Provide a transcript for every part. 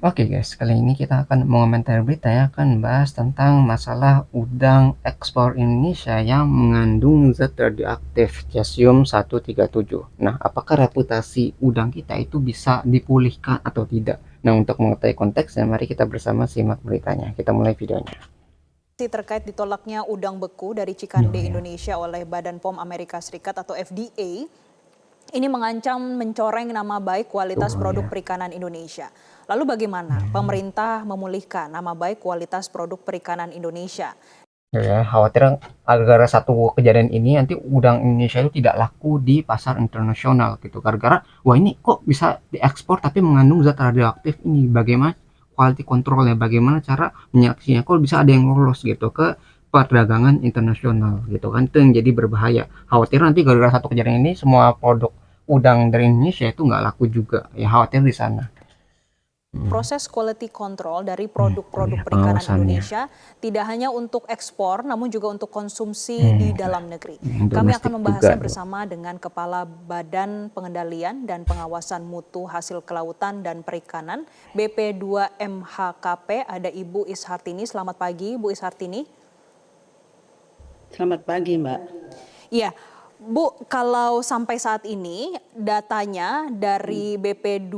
Oke guys, kali ini kita akan mengomentari berita ya, akan bahas tentang masalah udang ekspor Indonesia yang mengandung zat radioaktif cesium-137. Nah, apakah reputasi udang kita itu bisa dipulihkan atau tidak? Nah, untuk mengetahui konteksnya, mari kita bersama simak beritanya. Kita mulai videonya. Terkait ditolaknya udang beku dari Oh, Cikande ya. Indonesia oleh Badan POM Amerika Serikat atau FDA, ini mengancam mencoreng nama baik kualitas Tuh, produk ya. perikanan Indonesia. Lalu bagaimana pemerintah memulihkan nama baik kualitas produk perikanan Indonesia? Ya, khawatir gara-gara satu kejadian ini nanti udang Indonesia itu tidak laku di pasar internasional gitu. Gara-gara wah ini kok bisa diekspor tapi mengandung zat radioaktif ini. Bagaimana quality controlnya? Bagaimana cara menyeleksinya? Kok bisa ada yang lolos gitu ke perdagangan internasional gitu kan? Itu yang jadi berbahaya. Khawatir nanti gara-gara satu kejadian ini semua produk udang dari Indonesia itu nggak laku juga. Ya khawatir di sana. Proses quality control dari Tuh produk-produk ya perikanan pengawasannya. Indonesia tidak hanya untuk ekspor, namun juga untuk konsumsi di Tuh. dalam negeri. Kami Domestik akan juga membahasnya tuh. bersama dengan Kepala Badan Pengendalian dan Pengawasan Mutu Hasil Kelautan dan Perikanan BP2 MHKP, ada Ibu Ishartini. Selamat pagi, Bu Ishartini. Selamat pagi, Mbak. Iya, Bu, kalau sampai saat ini datanya dari BP2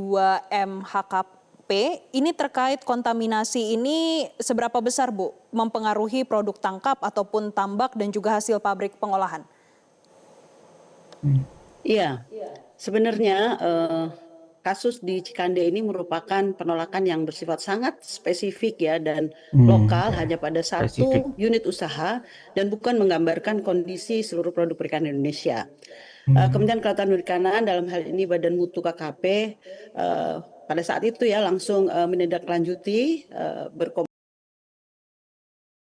MHKP ini terkait kontaminasi ini seberapa besar, Bu, mempengaruhi produk tangkap ataupun tambak dan juga hasil pabrik pengolahan? Iya, sebenarnya kasus di Cikande ini merupakan penolakan yang bersifat sangat spesifik ya dan lokal Ya, hanya pada spesifik. satu unit usaha dan bukan menggambarkan kondisi seluruh produk perikanan Indonesia. Kementerian Kelautan dan Perikanan dalam hal ini Badan Mutu KKP pada saat itu ya langsung menindaklanjuti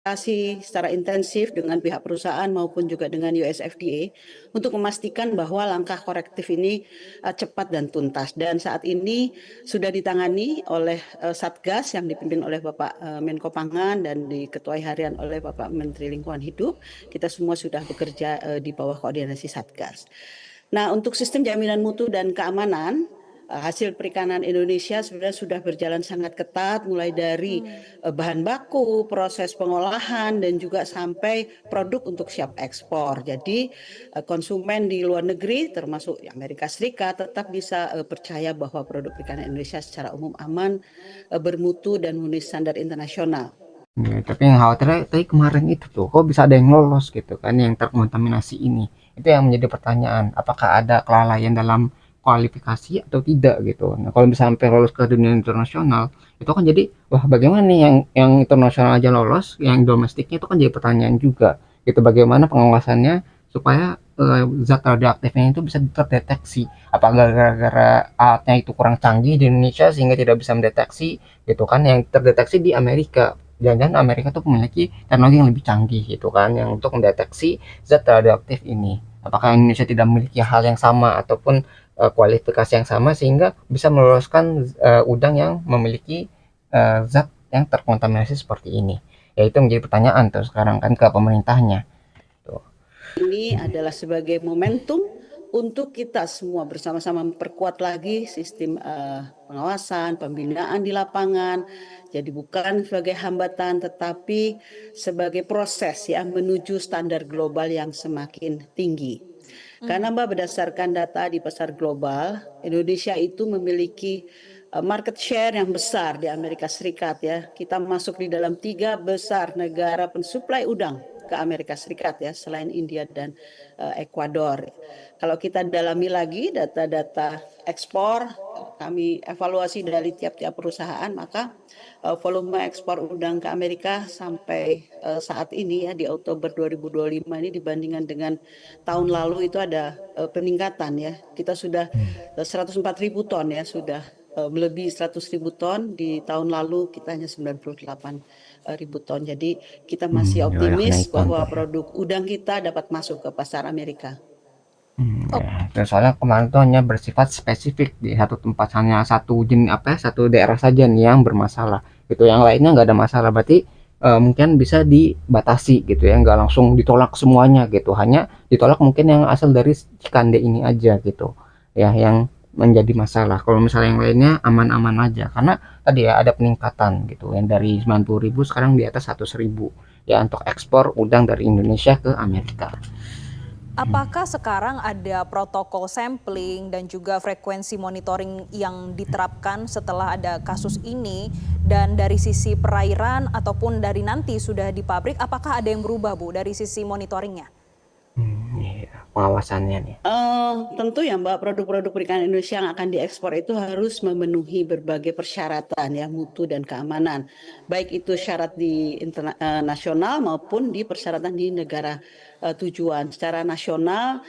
secara intensif dengan pihak perusahaan maupun juga dengan US FDA untuk memastikan bahwa langkah korektif ini cepat dan tuntas. Dan saat ini sudah ditangani oleh Satgas yang dipimpin oleh Bapak Menko Pangan dan diketuai harian oleh Bapak Menteri Lingkungan Hidup. Kita semua sudah bekerja di bawah koordinasi Satgas. Nah, untuk sistem jaminan mutu dan keamanan, hasil perikanan Indonesia sebenarnya sudah berjalan sangat ketat, mulai dari bahan baku, proses pengolahan, dan juga sampai produk untuk siap ekspor. Jadi konsumen di luar negeri, termasuk Amerika Serikat, tetap bisa percaya bahwa produk perikanan Indonesia secara umum aman, bermutu, dan memenuhi standar internasional. Ya, tapi yang khawatirnya tadi kemarin itu tuh, kok bisa ada yang lolos gitu kan, yang terkontaminasi ini. Itu yang menjadi pertanyaan, apakah ada kelalaian dalam kualifikasi atau tidak gitu. Nah, kalau bisa sampai lolos ke dunia internasional, itu kan jadi, wah bagaimana nih yang internasional aja lolos, yang domestiknya itu kan jadi pertanyaan juga. Gitu, bagaimana pengawasannya supaya zat radioaktifnya itu bisa terdeteksi. Apakah gara-gara alatnya itu kurang canggih di Indonesia sehingga tidak bisa mendeteksi gitu kan, yang terdeteksi di Amerika. Jangan-jangan Amerika tuh memiliki teknologi yang lebih canggih gitu kan, yang untuk mendeteksi zat radioaktif ini. Apakah Indonesia tidak memiliki hal yang sama ataupun kualifikasi yang sama sehingga bisa meloloskan udang yang memiliki zat yang terkontaminasi seperti ini? Ya itu menjadi pertanyaan terus sekarang kan ke pemerintahnya. Tuh. Ini adalah sebagai momentum untuk kita semua bersama-sama memperkuat lagi sistem pengawasan, pembinaan di lapangan. Jadi bukan sebagai hambatan, tetapi sebagai proses ya menuju standar global yang semakin tinggi. Karena Mbak, berdasarkan data di pasar global, Indonesia itu memiliki market share yang besar di Amerika Serikat ya. Kita masuk di dalam 3 besar negara pensuplai udang ke Amerika Serikat ya, selain India dan Ekuador. Kalau kita dalami lagi data-data ekspor, kami evaluasi dari tiap-tiap perusahaan, maka volume ekspor udang ke Amerika sampai saat ini ya di Oktober 2025 ini dibandingkan dengan tahun lalu itu ada peningkatan ya. Kita sudah 104.000 ton ya, sudah melebihi 100.000 ton. Di tahun lalu kita hanya 98.000 ton. Jadi kita masih Ya, ada optimis kenaikan bahwa tuh ya. produk udang kita dapat masuk ke pasar Amerika. Ya. Dan soalnya kemarin tuh hanya bersifat spesifik di satu tempat, hanya satu jenis apa ya, satu daerah saja nih yang bermasalah. Gitu. Yang lainnya nggak ada masalah. Berarti mungkin bisa dibatasi gitu ya, nggak langsung ditolak semuanya gitu. Hanya ditolak mungkin yang asal dari Cikande ini aja gitu. Ya, yang menjadi masalah. Kalau misalnya yang lainnya aman-aman aja, karena tadi ya ada peningkatan gitu, yang dari 90.000 sekarang di atas 100.000 ya untuk ekspor udang dari Indonesia ke Amerika. Apakah sekarang ada protokol sampling dan juga frekuensi monitoring yang diterapkan setelah ada kasus ini? Dan dari sisi perairan ataupun dari nanti sudah di pabrik, apakah ada yang berubah, Bu, dari sisi monitoringnya? Iya, pengawasannya nih. Tentu ya Mbak, produk-produk perikanan Indonesia yang akan diekspor itu harus memenuhi berbagai persyaratan ya, mutu dan keamanan. Baik itu syarat di nasional maupun di persyaratan di negara tujuan. Secara nasional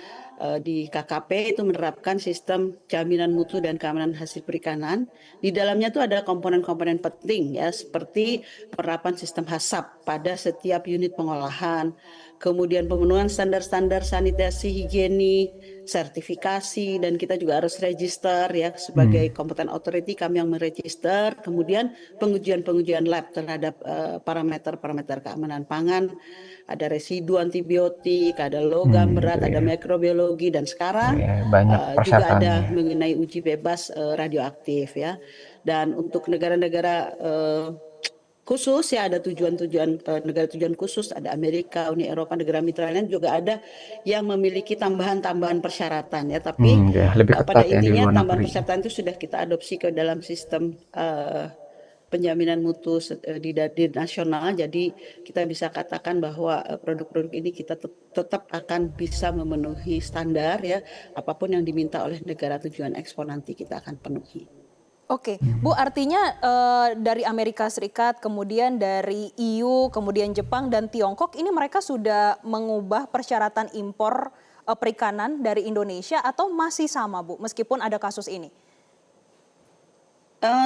di KKP itu menerapkan sistem jaminan mutu dan keamanan hasil perikanan. Di dalamnya itu ada komponen-komponen penting ya, seperti penerapan sistem HACCP pada setiap unit pengolahan, kemudian pemenuhan standar-standar sanitasi, higienik, sertifikasi, dan kita juga harus register ya sebagai competent authority, kami yang meregister. Kemudian pengujian-pengujian lab terhadap parameter-parameter keamanan pangan, ada residu antibiotik, ada logam berat, Gitu ada ya. mikrobiologi, dan sekarang Ya, banyak juga ada persyaratannya. mengenai uji bebas radioaktif ya. Dan untuk negara-negara khusus ya, ada tujuan-tujuan negara tujuan khusus, ada Amerika, Uni Eropa, negara mitra lain juga ada yang memiliki tambahan-tambahan persyaratan ya. Tapi Ya, lebih pada ketat ya di intinya luar tambahan negeri. persyaratan itu sudah kita adopsi ke dalam sistem penjaminan mutu di nasional. Jadi kita bisa katakan bahwa produk-produk ini kita tetap akan bisa memenuhi standar ya. Apapun yang diminta oleh negara tujuan ekspor nanti kita akan penuhi. Oke, Bu, artinya dari Amerika Serikat, kemudian dari EU, kemudian Jepang dan Tiongkok, ini mereka sudah mengubah persyaratan impor perikanan dari Indonesia atau masih sama, Bu, meskipun ada kasus ini?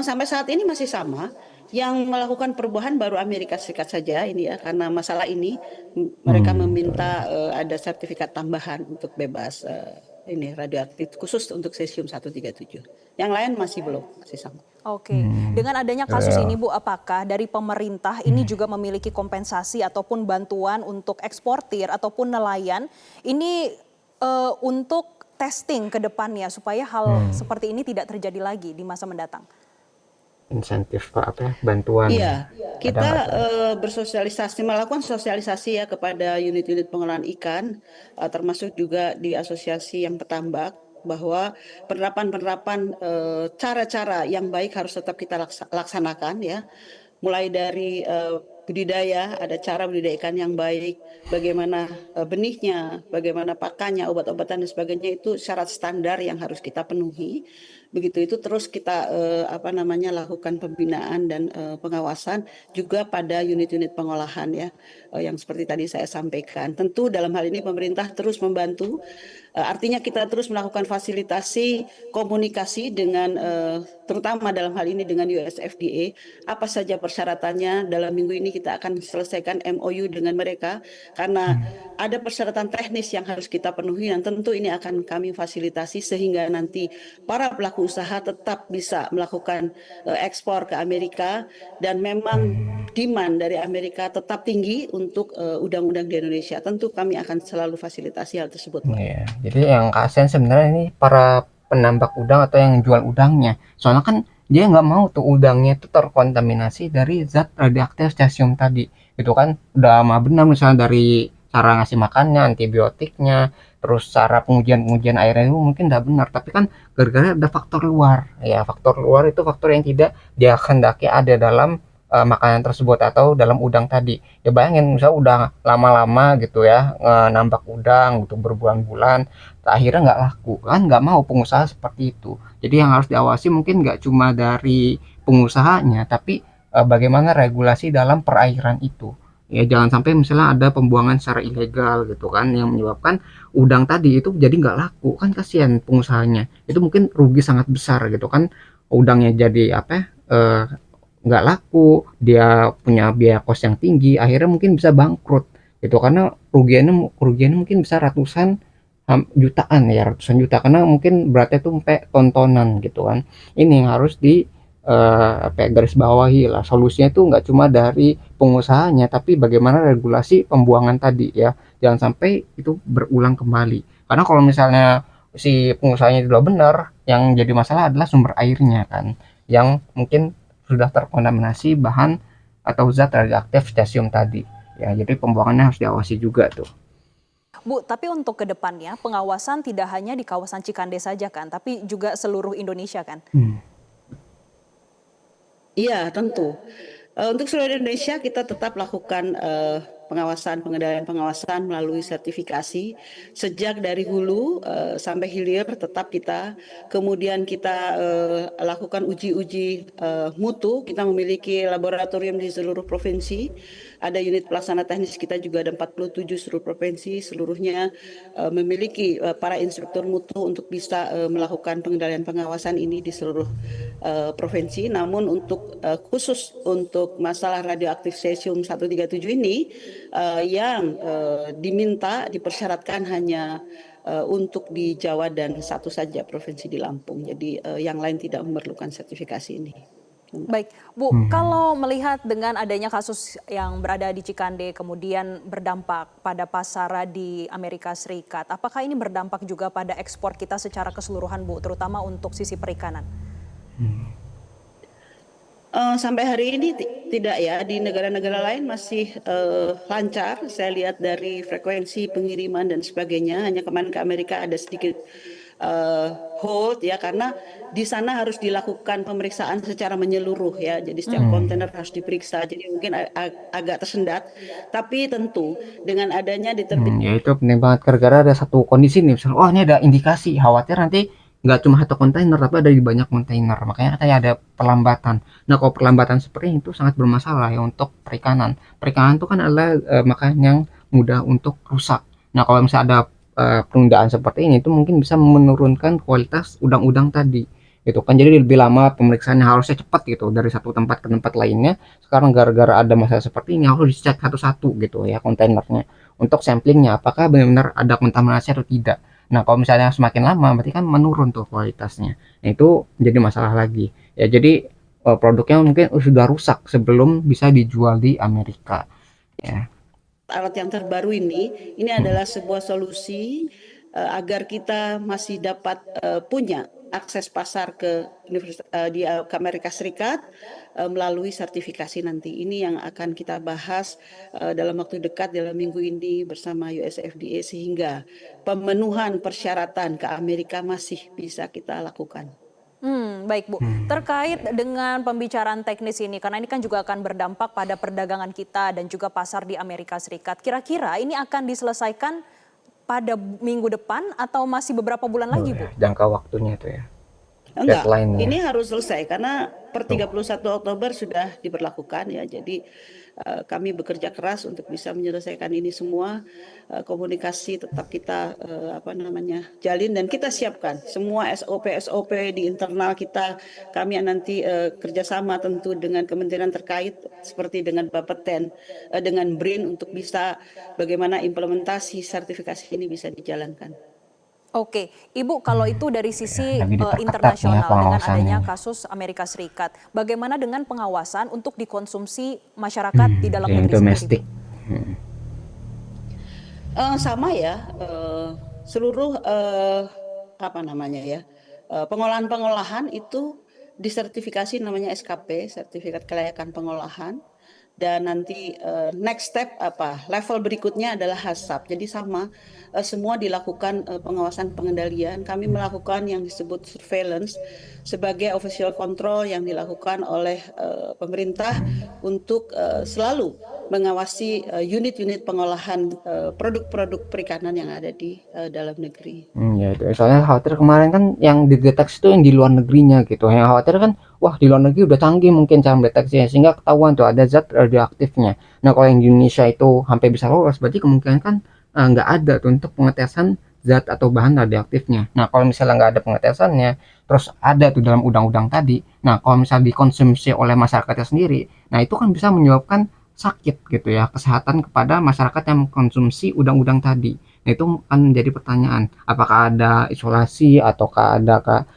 Sampai saat ini masih sama. Yang melakukan perubahan baru Amerika Serikat saja ini ya, karena masalah ini mereka meminta ada sertifikat tambahan untuk bebas ini radioaktif khusus untuk cesium 137. Yang lain masih belum, masih sama. Oke, dengan adanya kasus ini, Bu, apakah dari pemerintah ini juga memiliki kompensasi ataupun bantuan untuk eksportir ataupun nelayan ini untuk testing ke depannya supaya hal seperti ini tidak terjadi lagi di masa mendatang? Insentif apa ya, bantuan. Iya, Ada kita nggak tuh? bersosialisasi, melakukan sosialisasi ya kepada unit-unit pengolahan ikan, termasuk juga di asosiasi yang petambak, bahwa penerapan-penerapan cara-cara yang baik harus tetap kita laksanakan ya, mulai dari budidaya, ada cara budidaya ikan yang baik, bagaimana benihnya, bagaimana pakannya, obat-obatan dan sebagainya, itu syarat standar yang harus kita penuhi. Begitu itu terus kita lakukan pembinaan dan pengawasan juga pada unit-unit pengolahan ya, yang seperti tadi saya sampaikan. Tentu dalam hal ini pemerintah terus membantu, artinya kita terus melakukan fasilitasi komunikasi dengan terutama dalam hal ini dengan US FDA, apa saja persyaratannya. Dalam minggu ini kita akan selesaikan MOU dengan mereka karena ada persyaratan teknis yang harus kita penuhi, dan tentu ini akan kami fasilitasi sehingga nanti para pelaku usaha tetap bisa melakukan ekspor ke Amerika, dan memang demand dari Amerika tetap tinggi untuk udang-udang di Indonesia. Tentu kami akan selalu fasilitasi hal tersebut, Mbak. Iya, jadi yang kasihan sebenarnya ini para penambak udang atau yang jual udangnya. Soalnya kan dia nggak mau tuh udangnya itu terkontaminasi dari zat radioaktif cesium tadi. Itu kan udah mah benar, misalnya dari cara ngasih makannya, antibiotiknya, terus cara pengujian-pengujian airnya itu mungkin udah benar. Tapi kan gara-gara ada faktor luar. Ya, faktor luar itu faktor yang tidak dia kehendaki ada dalam makanan tersebut atau dalam udang tadi. Ya bayangin misalnya udah lama-lama gitu ya nambak udang untuk berbulan-bulan, akhirnya nggak laku, kan nggak mau pengusaha seperti itu. Jadi yang harus diawasi mungkin nggak cuma dari pengusahanya, tapi bagaimana regulasi dalam perairan itu. Ya jangan sampai misalnya ada pembuangan secara ilegal gitu kan, yang menyebabkan udang tadi itu jadi nggak laku, kan kasihan pengusahanya. Itu mungkin rugi sangat besar gitu kan, udangnya jadi apa ya, nggak laku, dia punya biaya kos yang tinggi, akhirnya mungkin bisa bangkrut gitu, karena kerugiannya mungkin bisa ratusan jutaan ya, ratusan juta, karena mungkin beratnya tuh sampai tontonan gitu kan. Ini yang harus di garis bawahi lah, solusinya tuh nggak cuma dari pengusahanya tapi bagaimana regulasi pembuangan tadi ya, jangan sampai itu berulang kembali. Karena kalau misalnya si pengusahanya sudah benar, Yang jadi masalah adalah sumber airnya kan, yang mungkin sudah terkontaminasi bahan atau zat radioaktif stasium tadi. Ya, jadi pembuangannya harus diawasi juga tuh. Bu, tapi untuk ke depannya pengawasan tidak hanya di kawasan Cikande saja kan, tapi juga seluruh Indonesia kan? Iya, tentu. Untuk seluruh Indonesia kita tetap lakukan pengawasan, pengendalian pengawasan melalui sertifikasi sejak dari hulu sampai hilir tetap kita. Kemudian kita lakukan uji-uji mutu. Kita memiliki laboratorium di seluruh provinsi. Ada unit pelaksana teknis kita juga ada 47 seluruh provinsi, seluruhnya memiliki para instruktur mutu untuk bisa melakukan pengendalian pengawasan ini di seluruh provinsi. Namun untuk khusus untuk masalah radioaktif cesium 137 ini yang diminta dipersyaratkan hanya untuk di Jawa dan satu saja provinsi di Lampung. Jadi yang lain tidak memerlukan sertifikasi ini. Baik, Bu, kalau melihat dengan adanya kasus yang berada di Cikande kemudian berdampak pada pasar di Amerika Serikat, apakah ini berdampak juga pada ekspor kita secara keseluruhan, Bu, terutama untuk sisi perikanan? Sampai hari ini tidak ya, di negara-negara lain masih lancar. Saya lihat dari frekuensi pengiriman dan sebagainya. Hanya kemarin ke Amerika ada sedikit hold ya, karena di sana harus dilakukan pemeriksaan secara menyeluruh ya. Jadi setiap kontainer harus diperiksa. Jadi mungkin agak tersendat. Tapi tentu dengan adanya diterbitkan Ya itu penting banget gara-gara ada satu kondisi nih, misalnya, oh ini ada indikasi, khawatir nanti nggak cuma satu kontainer tapi ada di banyak kontainer, makanya kayak ada perlambatan. Nah kalau perlambatan seperti itu sangat bermasalah ya untuk perikanan. Perikanan itu kan adalah makanan yang mudah untuk rusak. Nah kalau misalnya ada penundaan seperti ini itu mungkin bisa menurunkan kualitas udang-udang tadi gitu kan, jadi lebih lama pemeriksaannya, harusnya cepat gitu dari satu tempat ke tempat lainnya. Sekarang gara-gara ada masalah seperti ini harus dicek satu-satu gitu ya kontainernya untuk samplingnya apakah benar-benar ada kontaminasi atau tidak. Nah kalau misalnya semakin lama berarti kan menurun tuh kualitasnya, nah itu jadi masalah lagi ya. Jadi produknya mungkin sudah rusak sebelum bisa dijual di Amerika ya. alat yang terbaru ini adalah sebuah solusi agar kita masih dapat punya akses pasar ke di Amerika Serikat melalui sertifikasi nanti. Ini yang akan kita bahas dalam waktu dekat dalam minggu ini bersama US FDA, sehingga pemenuhan persyaratan ke Amerika masih bisa kita lakukan. Baik Bu, terkait dengan pembicaraan teknis ini, karena ini kan juga akan berdampak pada perdagangan kita dan juga pasar di Amerika Serikat. Kira-kira ini akan diselesaikan pada minggu depan atau masih beberapa bulan lagi, Bu? Jangka waktunya itu ya, Enggak, deadline-nya. ini harus selesai karena per 31 Oktober sudah diberlakukan ya. Jadi kami bekerja keras untuk bisa menyelesaikan ini semua. Komunikasi tetap kita jalin dan kita siapkan semua SOP di internal kita. Kami nanti kerjasama tentu dengan kementerian terkait seperti dengan Bapeten, dengan BRIN untuk bisa bagaimana implementasi sertifikasi ini bisa dijalankan. Oke, Ibu, kalau itu dari sisi Lebih diperketat nih ya internasional dengan pengawasannya. adanya kasus Amerika Serikat, bagaimana dengan pengawasan untuk dikonsumsi masyarakat di dalam Yang negeri sendiri, domestik. Bu? Sama ya, seluruh pengolahan itu disertifikasi namanya SKP, sertifikat kelayakan pengolahan. Dan nanti next step level berikutnya adalah HACCP. Jadi sama semua dilakukan pengawasan pengendalian. Kami melakukan yang disebut surveillance sebagai official control yang dilakukan oleh pemerintah untuk selalu mengawasi unit-unit pengolahan produk-produk perikanan yang ada di dalam negeri. Ya itu soalnya khawatir kemarin kan yang dideteksi itu yang di luar negerinya gitu, yang khawatir kan wah di luar negeri udah canggih mungkin cara mendeteksinya sehingga ketahuan tuh ada zat radioaktifnya. Nah kalau yang di Indonesia itu hampir bisa lolos berarti kemungkinan kan nggak ada tuh untuk pengetesan zat atau bahan radioaktifnya. Nah kalau misalnya nggak ada pengetesannya terus ada tuh dalam udang-udang tadi, nah kalau misalnya dikonsumsi oleh masyarakatnya sendiri, nah itu kan bisa menyebabkan sakit gitu ya, kesehatan kepada masyarakat yang mengkonsumsi udang-udang tadi. Nah itu kan menjadi pertanyaan apakah ada isolasi ataukah ada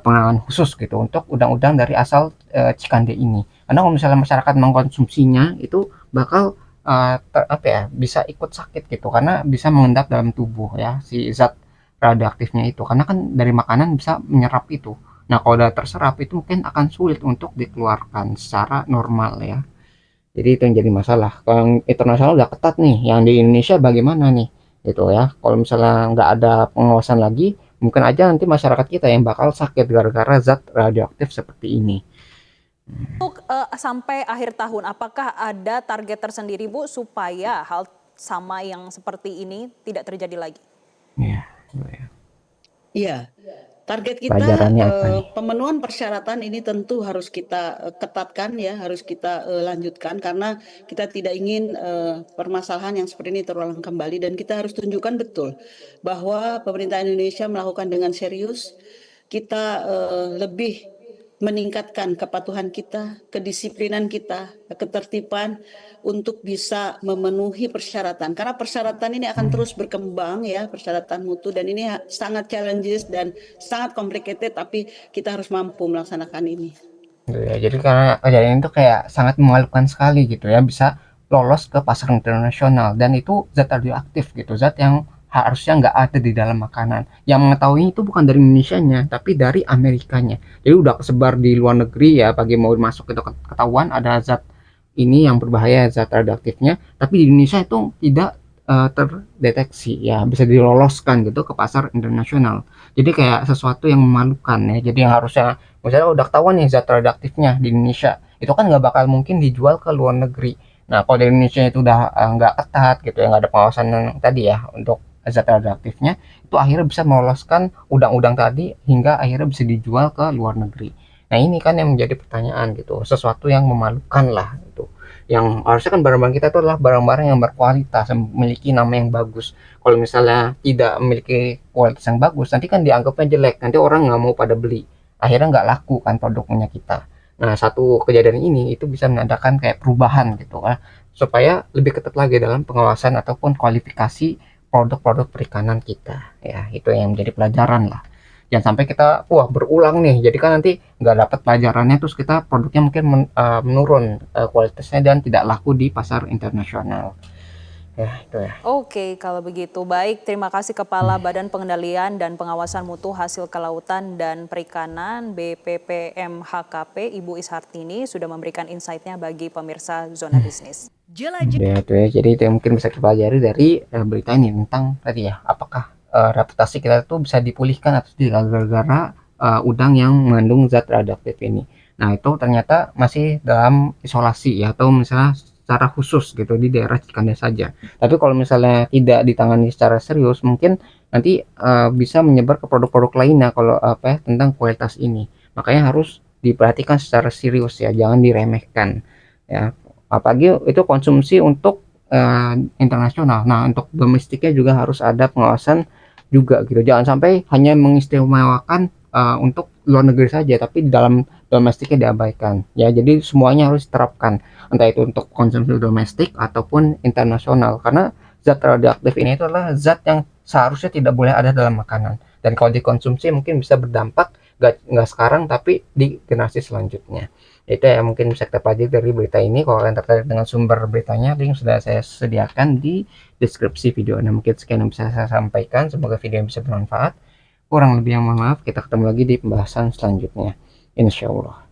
penanganan khusus gitu untuk udang-udang dari asal Cikande ini, karena kalau misalnya masyarakat mengkonsumsinya itu bakal bisa ikut sakit gitu karena bisa mengendap dalam tubuh ya si zat radioaktifnya itu, karena kan dari makanan bisa menyerap itu. Nah, kalau udah terserap itu mungkin akan sulit untuk dikeluarkan secara normal ya. Jadi itu yang jadi masalah. Kalau yang internasional udah ketat nih, yang di Indonesia bagaimana nih? Gitu ya. Kalau misalnya nggak ada pengawasan lagi, mungkin aja nanti masyarakat kita yang bakal sakit gara-gara zat radioaktif seperti ini. Untuk sampai akhir tahun, apakah ada target tersendiri Bu supaya hal sama yang seperti ini tidak terjadi lagi? Iya, gitu ya. Iya, target kita Pelajarannya apa nih? pemenuhan persyaratan ini tentu harus kita ketatkan ya, harus kita lanjutkan karena kita tidak ingin permasalahan yang seperti ini terulang kembali dan kita harus tunjukkan betul bahwa pemerintah Indonesia melakukan dengan serius. Kita lebih meningkatkan kepatuhan kita, kedisiplinan kita, ketertiban untuk bisa memenuhi persyaratan. Karena persyaratan ini akan terus berkembang ya, persyaratan mutu dan ini sangat challenges dan sangat complicated tapi kita harus mampu melaksanakan ini. Gitu ya. Jadi karena kejadian itu kayak sangat memalukan sekali gitu ya, bisa lolos ke pasar internasional dan itu zat radioaktif gitu, zat yang harusnya nggak ada di dalam makanan. Yang mengetahui itu bukan dari Indonesianya, tapi dari Amerikanya. Jadi udah kesebar di luar negeri ya, pagi mau masuk itu ketahuan ada zat ini yang berbahaya, zat radioaktifnya, tapi di Indonesia itu tidak terdeteksi ya, bisa diloloskan gitu ke pasar internasional. Jadi kayak sesuatu yang memalukan ya. Jadi yang harusnya misalnya udah ketahuan nih zat radioaktifnya di Indonesia, itu kan nggak bakal mungkin dijual ke luar negeri. Nah, kalau di Indonesia itu udah nggak ketat gitu ya, nggak ada pengawasan yang tadi ya untuk zat radioaktifnya, itu akhirnya bisa meloloskan undang-undang tadi hingga akhirnya bisa dijual ke luar negeri. Nah, ini kan yang menjadi pertanyaan gitu, sesuatu yang memalukan lah gitu. Yang harusnya kan barang-barang kita itu adalah barang-barang yang berkualitas, yang memiliki nama yang bagus. Kalau misalnya tidak memiliki kualitas yang bagus, nanti kan dianggapnya jelek, nanti orang nggak mau pada beli, akhirnya nggak laku kan produknya kita. Nah, satu kejadian ini itu bisa menandakan kayak perubahan gitu kan, supaya lebih ketat lagi dalam pengawasan ataupun kualifikasi produk-produk perikanan kita ya. Itu yang menjadi pelajaran lah, jangan sampai kita wah berulang nih, jadi kan nanti nggak dapat pelajarannya terus kita produknya mungkin menurun kualitasnya dan tidak laku di pasar internasional ya. Itu ya. Oke, kalau begitu. Baik, terima kasih Kepala Badan Pengendalian dan Pengawasan Mutu Hasil Kelautan dan Perikanan BPPM-HKP, Ibu Ishartini, sudah memberikan insight-nya bagi pemirsa Zona Bisnis. Ya, itu ya. Jadi itu yang mungkin bisa kita pelajari dari berita ini tentang tadi ya, apakah reputasi kita tuh bisa dipulihkan atau tidak gara-gara udang yang mengandung zat radioaktif ini. Nah, itu ternyata masih dalam isolasi ya, atau misalnya secara khusus gitu di daerah Cikande saja. Tapi kalau misalnya tidak ditangani secara serius, mungkin nanti bisa menyebar ke produk-produk lainnya kalau apa ya, tentang kualitas ini. Makanya harus diperhatikan secara serius ya, jangan diremehkan ya. Apalagi itu konsumsi untuk internasional. Nah, untuk domestiknya juga harus ada pengawasan juga gitu. Jangan sampai hanya mengistimewakan untuk luar negeri saja, tapi di dalam domestiknya diabaikan. Ya, jadi semuanya harus diterapkan, entah itu untuk konsumsi domestik ataupun internasional. Karena zat radioaktif ini itu adalah zat yang seharusnya tidak boleh ada dalam makanan. Dan kalau dikonsumsi mungkin bisa berdampak nggak sekarang, tapi di generasi selanjutnya. Itu ya mungkin bisa kita pelajari dari berita ini. Kalau kalian tertarik dengan sumber beritanya, link sudah saya sediakan di deskripsi video. Nah, mungkin sekian yang bisa saya sampaikan. Semoga video yang bisa bermanfaat. Kurang lebih yang mohon maaf. Kita ketemu lagi di pembahasan selanjutnya, insya Allah.